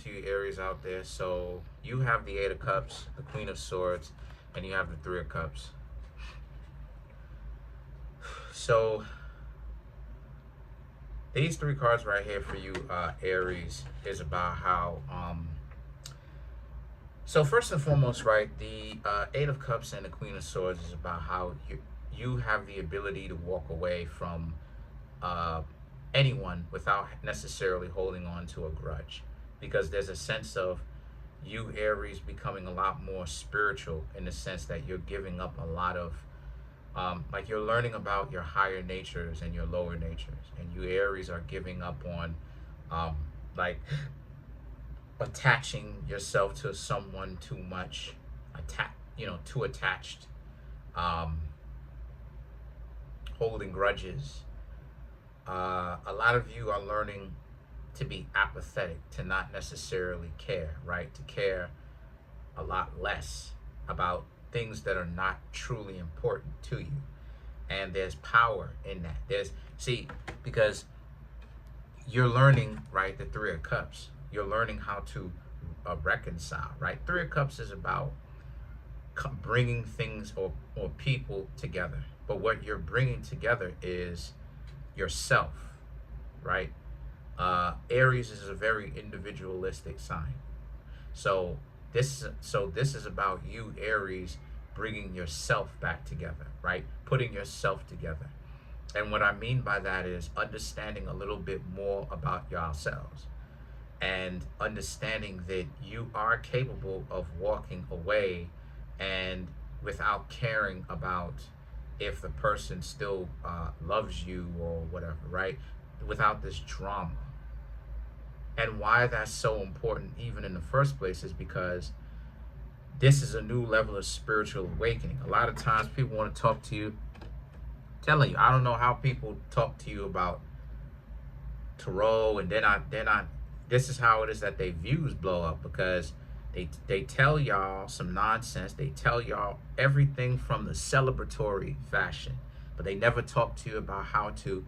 to you Aries out there. So you have the Eight of Cups, the Queen of Swords, and you have the Three of Cups. So these three cards right here for you, Aries, is about how so first and foremost, right, the Eight of Cups and the Queen of Swords is about how you have the ability to walk away from anyone without necessarily holding on to a grudge, because there's a sense of you Aries becoming a lot more spiritual in the sense that you're giving up a lot of like you're learning about your higher natures and your lower natures, and you Aries are giving up on like attaching yourself to someone too much, too attached, um, holding grudges. A lot of you are learning to be apathetic, to not necessarily care, right? To care a lot less about things that are not truly important to you. And there's power in that. Because you're learning, right, the Three of Cups. You're learning how to reconcile, right? Three of Cups is about bringing things or people together. But what you're bringing together is yourself, right? Aries is a very individualistic sign. So this is about you, Aries, bringing yourself back together, right? Putting yourself together. And what I mean by that is understanding a little bit more about yourselves and understanding that you are capable of walking away and without caring about if the person still loves you or whatever, right? Without this drama. And why that's so important even in the first place is because this is a new level of spiritual awakening. A lot of times people want to talk to you, telling you, I don't know how people talk to you about tarot, and they're not, this is how it is that their views blow up, because they tell y'all some nonsense. They tell y'all everything from the celebratory fashion, but they never talk to you about how to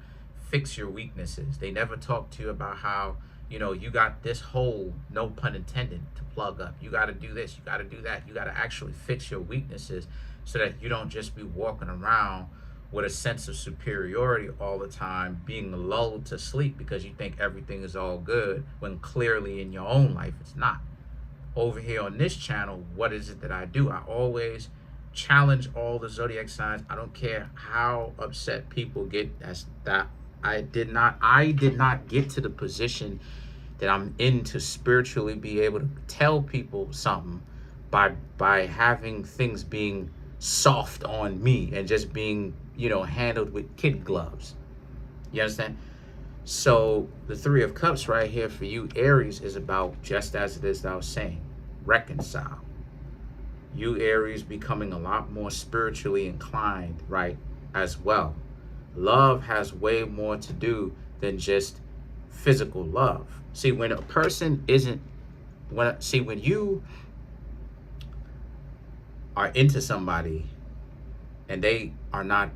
fix your weaknesses. They never talk to you about how, you got this hole, no pun intended, to plug up. You got to do this, you got to do that. You got to actually fix your weaknesses so that you don't just be walking around with a sense of superiority all the time, being lulled to sleep because you think everything is all good when clearly in your own life it's not. Over here on this channel, what is it that I do? I always challenge all the zodiac signs. I don't care how upset people get. I did not get to the position that I'm in to spiritually be able to tell people something by having things being soft on me and just being, handled with kid gloves. You understand? So the Three of Cups right here for you, Aries, is about, just as it is that I was saying, reconcile. You Aries becoming a lot more spiritually inclined, right, as well. Love has way more to do than just physical love. See, when a person isn't, when you are into somebody and they are not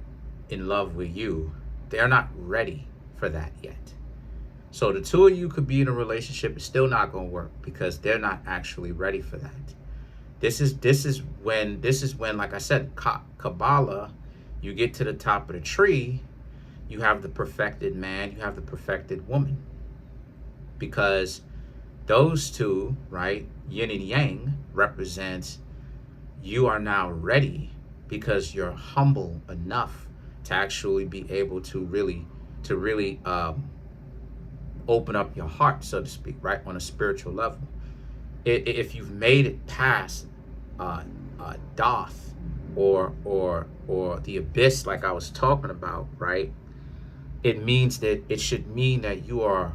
in love with you, they're not ready for that yet. So the two of you could be in a relationship, it's still not going to work because they're not actually ready for that. This is when, like I said, Kabbalah, you get to the top of the tree, you have the perfected man, you have the perfected woman. Because those two, right, yin and yang, represents you are now ready because you're humble enough to actually be able to really open up your heart, so to speak, right, on a spiritual level. If you've made it past Doth or the abyss, like I was talking about, right, it should mean that you are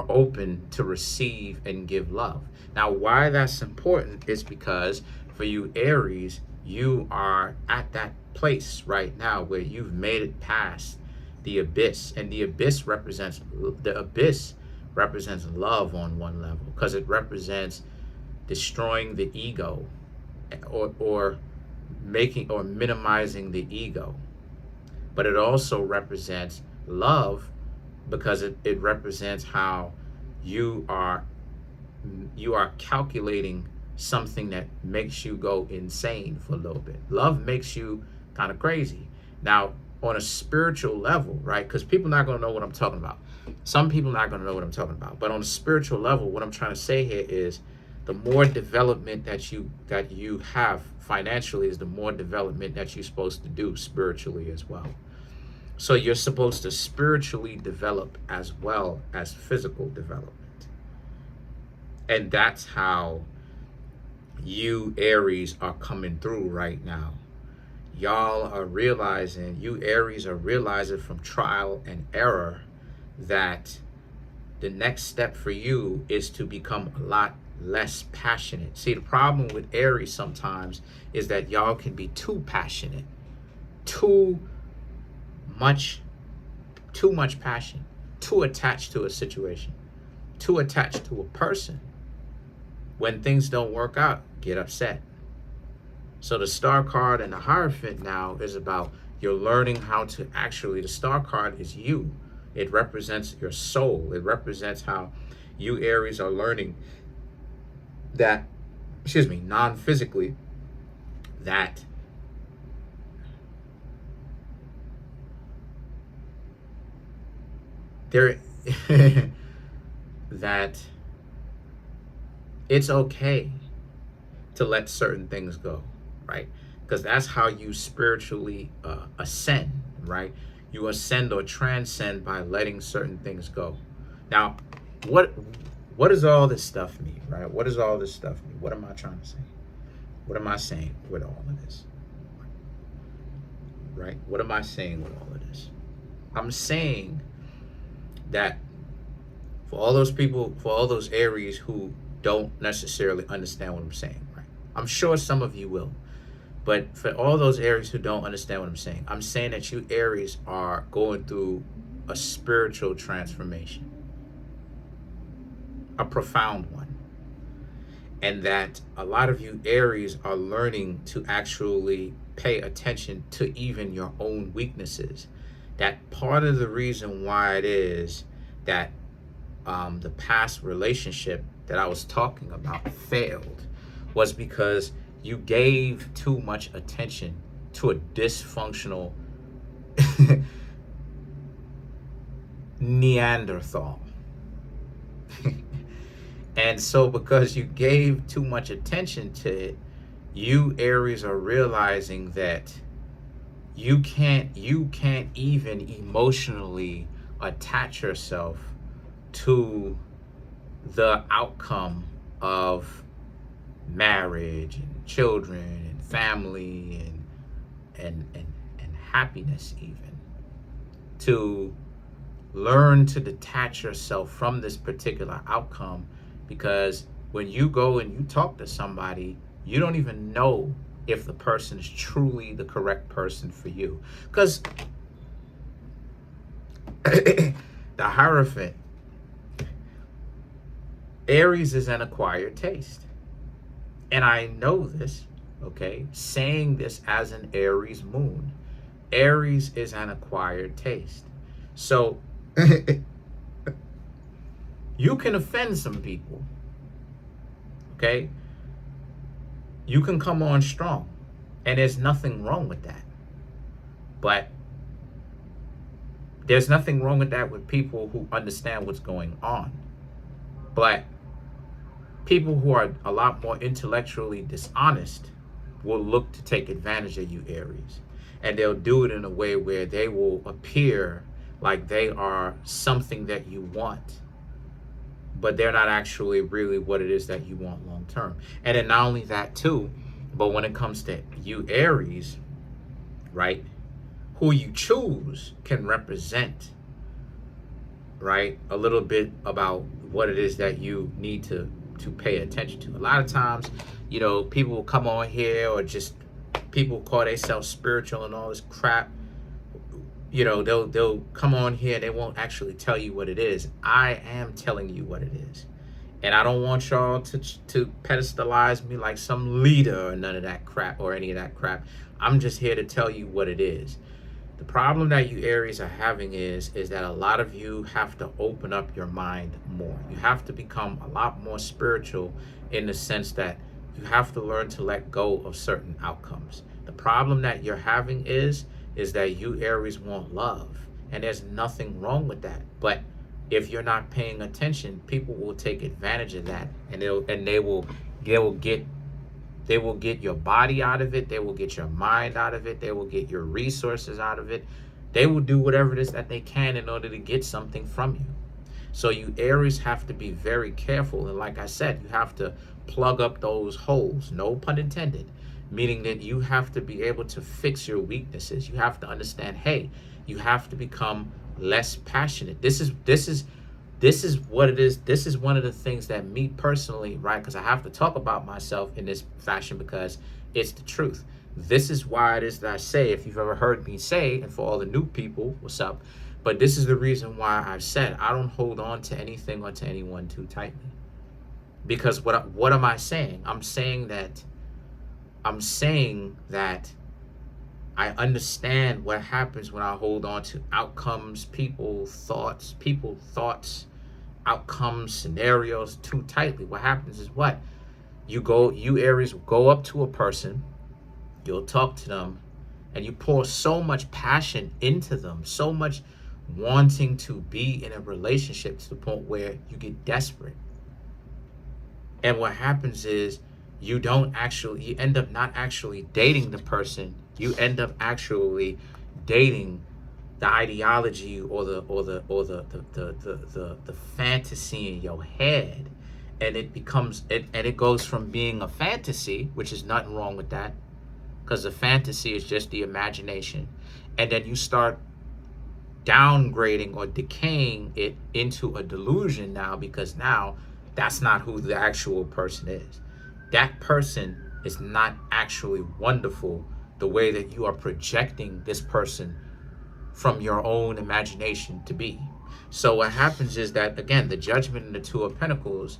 open to receive and give love. Now, why that's important is because for you Aries, you are at that place right now where you've made it past the abyss, and the abyss represents love on one level, because it represents destroying the ego or making or minimizing the ego. But it also represents love because it represents how you are you are calculating something that makes you go insane for a little bit. Love makes you kind of crazy. Now, on a spiritual level, right? Because people are not going to know what I'm talking about. Some people are not going to know what I'm talking about. But on a spiritual level, what I'm trying to say here is the more development that you have financially is the more development that you're supposed to do spiritually as well. So you're supposed to spiritually develop as well as physical development. And that's how you Aries are coming through right now. Y'all are realizing, you Aries are realizing from trial and error that the next step for you is to become a lot less passionate. See, the problem with Aries sometimes is that y'all can be too passionate, too much passion, too attached to a situation, too attached to a person. When things don't work out, get upset. So the star card and the Hierophant now is about you're learning how to actually, the star card is you. It represents your soul. It represents how you Aries are learning that, non-physically, that there, that it's okay to let certain things go, right? Because that's how you spiritually ascend, right? You ascend or transcend by letting certain things go. Now, what does all this stuff mean, right? What does all this stuff mean? What am I trying to say? What am I saying with all of this? Right? What am I saying with all of this? I'm saying that for all those people, for all those Aries who don't necessarily understand what I'm saying, right? I'm sure some of you will. But for all those Aries who don't understand what I'm saying that you Aries are going through a spiritual transformation, a profound one. And that a lot of you Aries are learning to actually pay attention to even your own weaknesses. That part of the reason why it is that the past relationship that I was talking about failed was because you gave too much attention to a dysfunctional Neanderthal. And so because you gave too much attention to it, you Aries are realizing that you can't even emotionally attach yourself to the outcome of marriage and children and family and happiness, even to learn to detach yourself from this particular outcome. Because when you go and you talk to somebody, you don't even know if the person is truly the correct person for you. Because the Hierophant, Aries is an acquired taste. And I know this, okay, saying this as an Aries moon. Aries is an acquired taste. So you can offend some people, okay? You can come on strong, and there's nothing wrong with that. But there's nothing wrong with that with people who understand what's going on. But people who are a lot more intellectually dishonest will look to take advantage of you Aries. And they'll do it in a way where they will appear like they are something that you want, but they're not actually really what it is that you want long term. And then not only that too, but when it comes to you Aries, right, who you choose can represent, right, a little bit about what it is that you need to pay attention to. A lot of times, you know, people will come on here, or just people call themselves spiritual and all this crap. You know, they'll come on here, they won't actually tell you what it is. I am telling you what it is. And I don't want y'all to pedestalize me like some leader or none of that crap or any of that crap. I'm just here to tell you what it is. The problem that you Aries are having is that a lot of you have to open up your mind more. You have to become a lot more spiritual in the sense that you have to learn to let go of certain outcomes. The problem that you're having is that you Aries want love, and there's nothing wrong with that. But if you're not paying attention, people will take advantage of that, and they will get your body out of it. They will get your mind out of it. They will get your resources out of it. They will do whatever it is that they can in order to get something from you. So you Aries have to be very careful. And like I said, you have to plug up those holes, no pun intended, meaning that you have to be able to fix your weaknesses. You have to understand, hey, you have to become less passionate. This is what it is. This is one of the things that me personally, right? Because I have to talk about myself in this fashion because it's the truth. This is why it is that I say, if you've ever heard me say, and for all the new people, what's up? But this is the reason why I've said I don't hold on to anything or to anyone too tightly. Because what am I saying? I'm saying that I understand what happens when I hold on to outcomes, people thoughts, outcomes, scenarios too tightly. What happens is what? You Aries go up to a person, you'll talk to them, and you pour so much passion into them, so much wanting to be in a relationship to the point where you get desperate. And what happens is you end up not actually dating the person. You end up actually dating the ideology or the fantasy in your head, and it goes from being a fantasy, which is nothing wrong with that, because the fantasy is just the imagination, and then you start downgrading or decaying it into a delusion now, because now that's not who the actual person is. That person is not actually wonderful the way that you are projecting this person from your own imagination to be. So what happens is that, again, the Judgment and the Two of Pentacles,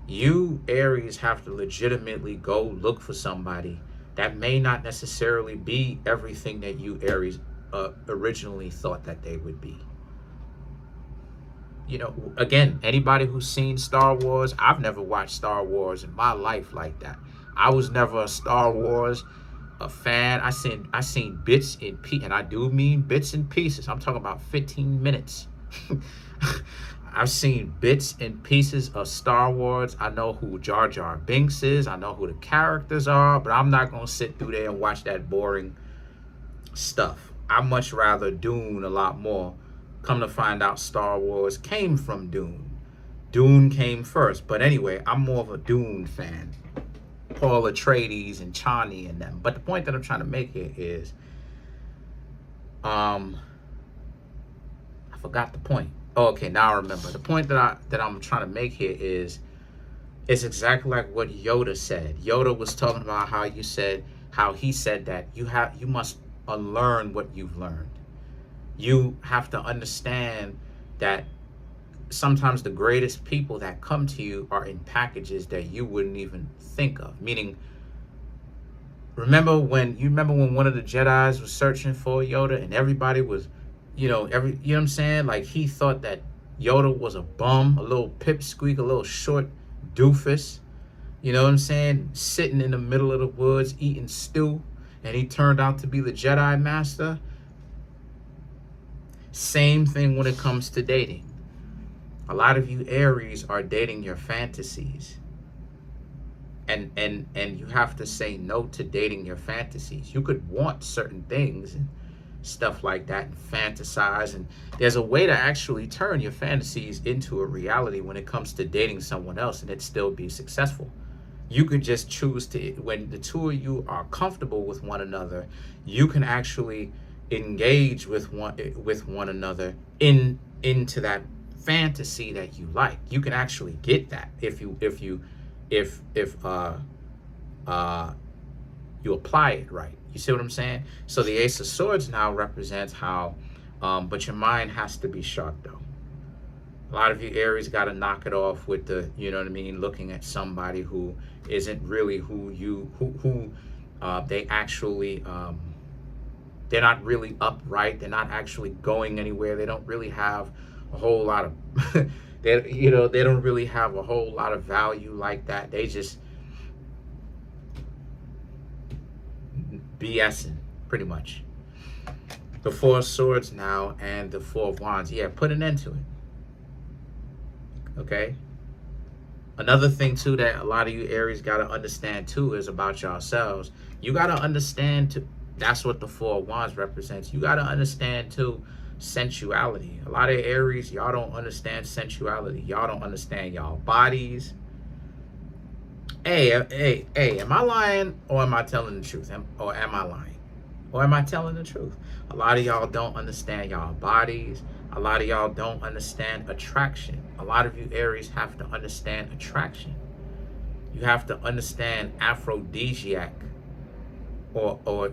you Aries have to legitimately go look for somebody that may not necessarily be everything that you Aries originally thought that they would be. You know, again, anybody who's seen Star Wars, I've never watched Star Wars in my life like that. I was never a Star Wars a fan. I seen bits and pieces, and I do mean bits and pieces. I'm talking about 15 minutes. I've seen bits and pieces of Star Wars. I know who Jar Jar Binks is. I know who the characters are, but I'm not gonna sit through there and watch that boring stuff. I much rather Dune a lot more. Come to find out, Star Wars came from Dune. Dune came first, but anyway, I'm more of a Dune fan. Paul Atreides and Chani and them. But the point that I'm trying to make here is, I forgot the point. Oh, okay, now I remember. The point that I'm trying to make here is, it's exactly like what Yoda said. Yoda was talking about how he said that you must unlearn what you've learned. You have to understand that sometimes the greatest people that come to you are in packages that you wouldn't even think of. Meaning, remember when one of the Jedis was searching for Yoda and everybody was, you know what I'm saying? Like, he thought that Yoda was a bum, a little pipsqueak, a little short doofus, you know what I'm saying? Sitting in the middle of the woods eating stew, and he turned out to be the Jedi Master. Same thing when it comes to dating. A lot of you Aries are dating your fantasies. And you have to say no to dating your fantasies. You could want certain things and stuff like that and fantasize. And there's a way to actually turn your fantasies into a reality when it comes to dating someone else and it still be successful. You could just choose to, when the two of you are comfortable with one another, you can actually engage with one another into that fantasy that you like. You can actually get that if you apply it right. You see what I'm saying? So the Ace of Swords now represents how, but your mind has to be sharp though. A lot of you Aries got to knock it off with the, you know what I mean, looking at somebody who isn't really who they actually they're not really upright. They're not actually going anywhere. They don't really have a whole lot of they don't really have a whole lot of value like that. They just BSing pretty much. The Four of Swords now and the Four of Wands. Yeah, put an end to it. Okay. Another thing too that a lot of you Aries got to understand too is about yourselves. You got to understand too. That's what the Four of Wands represents. You got to understand too sensuality. A lot of Aries, y'all don't understand sensuality. Y'all don't understand y'all bodies. Hey, am I lying or am I telling the truth? Or am I lying? Or am I telling the truth? A lot of y'all don't understand y'all bodies. A lot of y'all don't understand attraction. A lot of you Aries have to understand attraction. You have to understand aphrodisiac or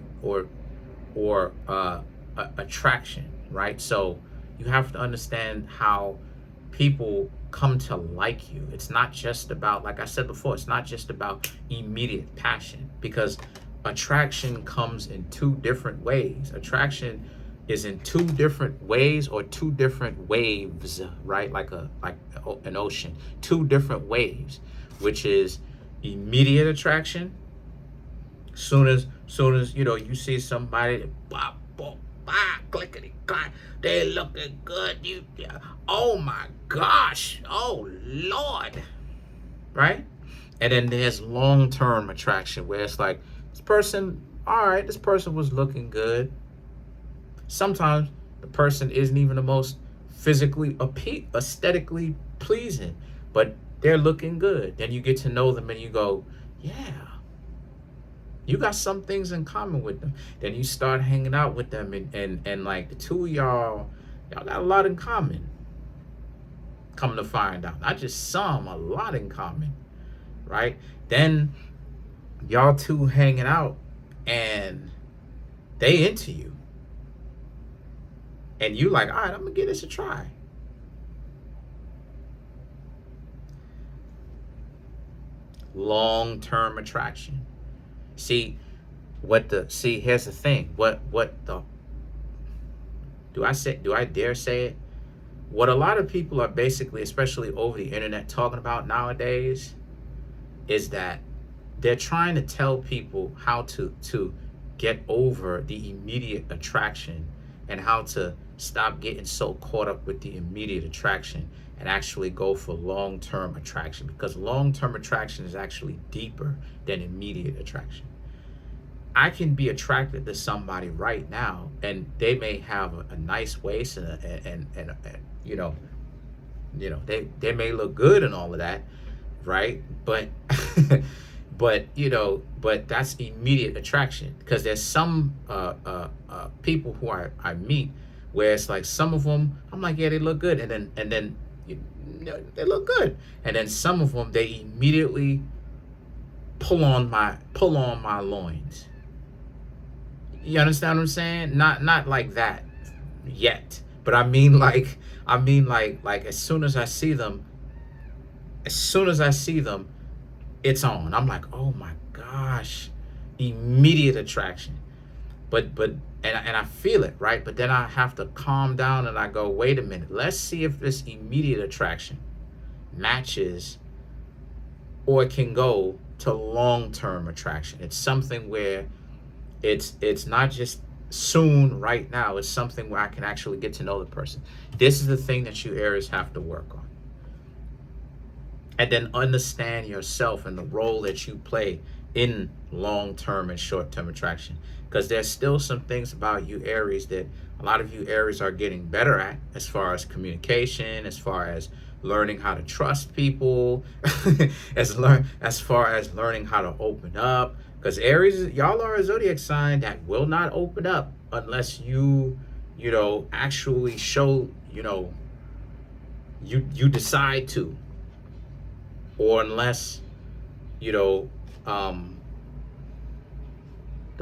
attraction, right? So you have to understand how people come to like you. It's not just about, like I said before, it's not just about immediate passion, because attraction comes in two different ways. Attraction is in two different ways or two different waves, right? Like an ocean, two different waves, which is immediate attraction. Soon as you see somebody, bop, bop, bop, clickety clack, they looking good. Oh my gosh, oh Lord, right? And then there's long-term attraction where it's like, this person, all right, this person was looking good. Sometimes the person isn't even the most physically aesthetically pleasing, but they're looking good. Then you get to know them and you go, yeah, you got some things in common with them. Then you start hanging out with them and like the two of y'all got a lot in common. Come to find out, not just some, a lot in common, right? Then y'all two hanging out and they into you. And you like, all right, I'm gonna give this a try. Long-term attraction. See, here's the thing. Do I dare say it? What a lot of people are basically, especially over the internet, talking about nowadays is that they're trying to tell people how to get over the immediate attraction and how to stop getting so caught up with the immediate attraction and actually go for long-term attraction, because long-term attraction is actually deeper than immediate attraction. I can be attracted to somebody right now and they may have a nice waist and they may look good and all of that, right? But but that's immediate attraction, because there's some people who I meet where it's like, some of them I'm like, yeah, they look good, and then they look good, and then some of them they immediately pull on my loins. You understand what I'm saying? Not like that yet, but I mean like as soon as I see them, it's on. I'm like, oh my gosh, immediate attraction. But I feel it, right? But then I have to calm down and I go, wait a minute, let's see if this immediate attraction matches or can go to long-term attraction. It's something where it's not just soon, right now. It's something where I can actually get to know the person. This is the thing that you Aries have to work on. And then understand yourself and the role that you play in long-term and short-term attraction. Because there's still some things about you Aries that a lot of you Aries are getting better at, as far as communication, as far as learning how to trust people, as far as learning how to open up. Because Aries, y'all are a zodiac sign that will not open up unless you actually show, you decide to. Or unless, the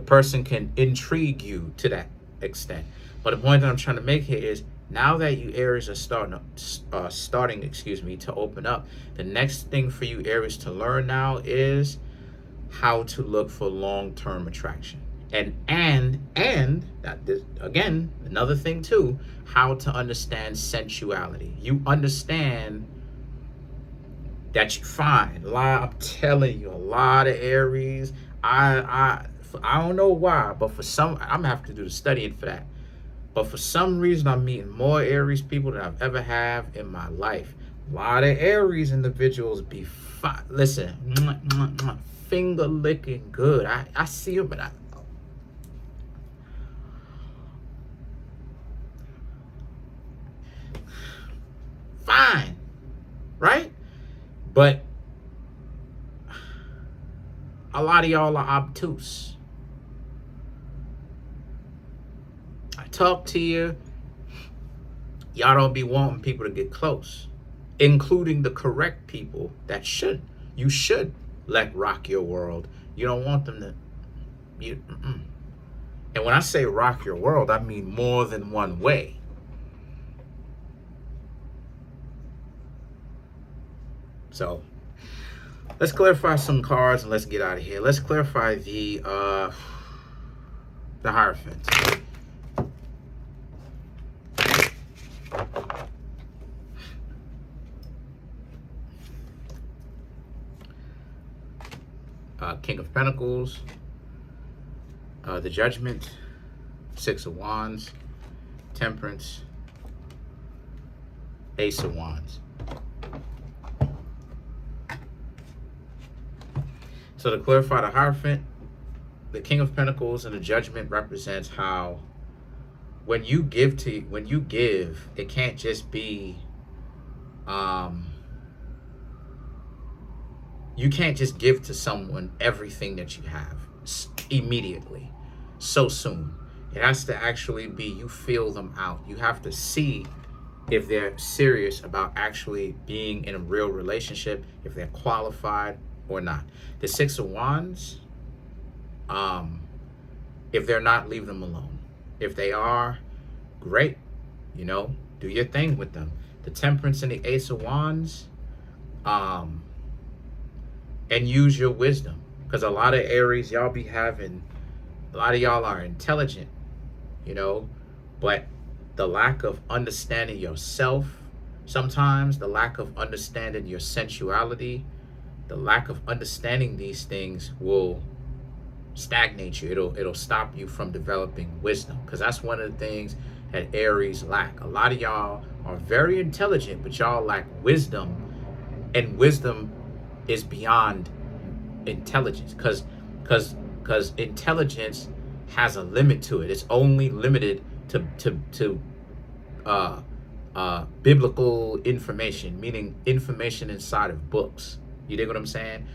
person can intrigue you to that extent. But the point that I'm trying to make here is, now that you Aries are starting to open up, the next thing for you Aries to learn now is how to look for long-term attraction. And that this, again, another thing too, how to understand sensuality. You understand that you find a lot. I'm telling you, a lot of Aries. I don't know why, but for some, I'm gonna have to do the studying for that. But for some reason, I'm meeting more Aries people than I've ever have in my life. A lot of Aries individuals be fine. Listen, finger licking good. I see them, but fine, right? But a lot of y'all are obtuse. I talk to you, y'all don't be wanting people to get close, including the correct people that should. You should let rock your world. You don't want them to. And when I say rock your world, I mean more than one way. So let's clarify some cards and let's get out of here. Let's clarify the Hierophant. King of Pentacles, the Judgment, Six of Wands, Temperance, Ace of Wands. So to clarify the Hierophant, the King of Pentacles and the Judgment represents how when you give, it can't just be you can't just give to someone everything that you have immediately, so soon. It has to actually be, you feel them out. You have to see if they're serious about actually being in a real relationship, if they're qualified or not. The Six of Wands, if they're not, leave them alone. If they are, great, do your thing with them. The Temperance and the Ace of Wands, and use your wisdom, because a lot of Aries, a lot of y'all are intelligent, but the lack of understanding yourself, sometimes the lack of understanding your sensuality, the lack of understanding these things will stagnate you. It'll stop you from developing wisdom, because that's one of the things that Aries lack. A lot of y'all are very intelligent, but y'all lack wisdom, and wisdom is beyond intelligence, because intelligence has a limit to it. It's only limited to biblical information, meaning information inside of books. You dig what I'm saying?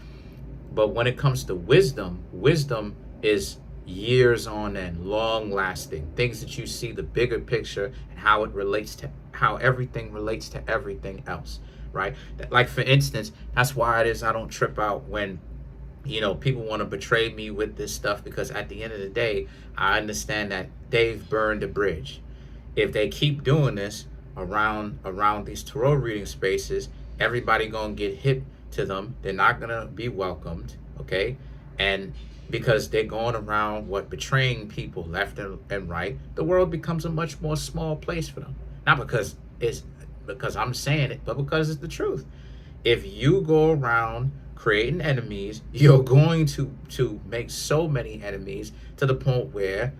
But when it comes to wisdom, wisdom is years on end, long lasting, things that you see the bigger picture and how everything relates to everything else, right? Like, for instance, that's why it is I don't trip out when people want to betray me with this stuff, because at the end of the day, I understand that they've burned a bridge. If they keep doing this around these tarot reading spaces, everybody gonna get hip to them. They're not gonna be welcomed, okay? And because they're going around betraying people left and right, the world becomes a much more small place for them. Not because I'm saying it, but because it's the truth. If you go around creating enemies, you're going to make so many enemies to the point where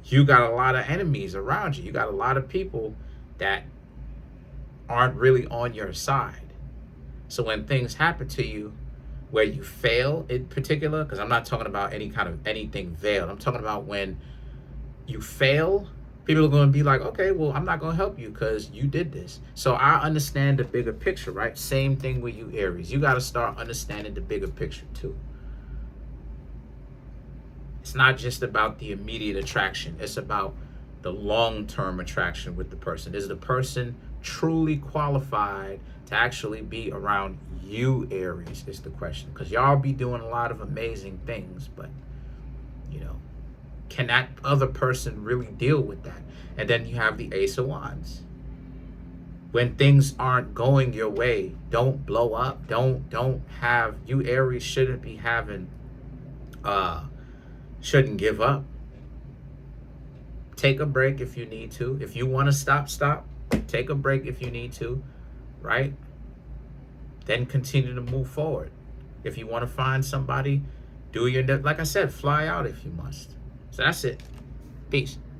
you got a lot of enemies around you. You got a lot of people that aren't really on your side. So when things happen to you where you fail in particular, because I'm not talking about anything veiled, I'm talking about when you fail, people are going to be like, okay, well, I'm not going to help you because you did this. So I understand the bigger picture, right? Same thing with you, Aries. You got to start understanding the bigger picture too. It's not just about the immediate attraction. It's about the long-term attraction with the person. Is the person truly qualified to actually be around you, Aries, is the question. Because y'all be doing a lot of amazing things, but, can that other person really deal with that? And then you have the Ace of Wands. When things aren't going your way, don't blow up. Don't have, you Aries shouldn't be having Uh, shouldn't give up. Take a break if you need to. If you want to stop, stop. Take a break if you need to, right? Then continue to move forward. If you want to find somebody, like I said, fly out if you must. So that's it. Peace.